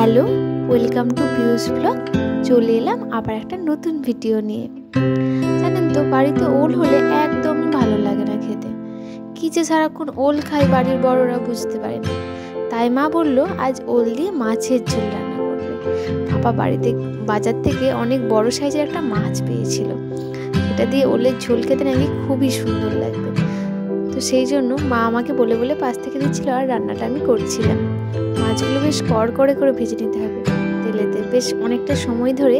Hello, welcome to পিউস blog. চলে এলাম আবার একটা নতুন ভিডিও নিয়ে। জানেন তো, বাড়িতে ওল হলে একদমই ভালো লাগে না খেতে। কী যে সারাক্ষণ ওল খাই বাড়ির বড়রা বুঝতে পারে না। তাই মা বলল আজ ওল দিয়ে মাছের ঝোল রান্না করবে। পাপা বাড়িতে বাজার থেকে অনেক বড় সাইজের একটা মাছ পেয়েছিল, এটা দিয়ে ওলের ঝোল খেতে নাকি খুবই সুন্দর লাগবে। তো সেই জন্য মা আমাকে বলে বলে পাশ থেকে দিচ্ছিল আর রান্নাটা আমি করছিলাম। মাছগুলো বেশ কড়কড়ে করে ভেজে নিতে হবে তেলেতে, বেশ অনেকটা সময় ধরে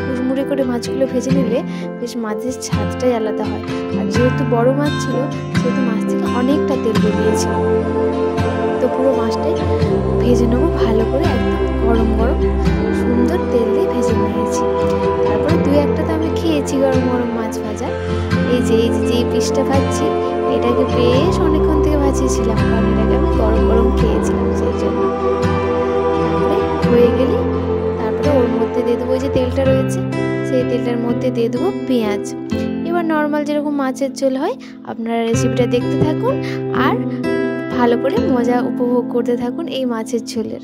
কুড়মুড়ে করে মাছগুলো ভেজে নিলে বেশ মাছের স্বাদটাই আলাদা হয়। আর যেহেতু বড় মাছ ছিল সেহেতু মাছ থেকে অনেকটা তেল বেরিয়েছিল। তো পুরো মাছটাই ভেজে নেবো ভালো করে, একদম গরম গরম সুন্দর তেল দিয়ে ভেজে নিয়েছি। তারপরে দুই একটা তো আমি খেয়েছি গরম গরম মাছ ভাজা। এই যে পিসটা ভাজছি এটাকে বেশ অনেকক্ষণ থেকে ভাজিয়েছিলাম, কারণ এটাকে আমি গরম গরম খেয়েছিলাম সেই জন্য। তারপরে হয়ে গেলে তারপরে ওর মধ্যে দিয়ে দেবো, যে তেলটা রয়েছে সেই তেলটার মধ্যে দিয়ে দেবো পেঁয়াজ। এবার নর্মাল যেরকম মাছের ঝোল হয় আপনারা রেসিপিটা দেখতে থাকুন আর ভালো করে মজা উপভোগ করতে থাকুন এই মাছের ঝোলের।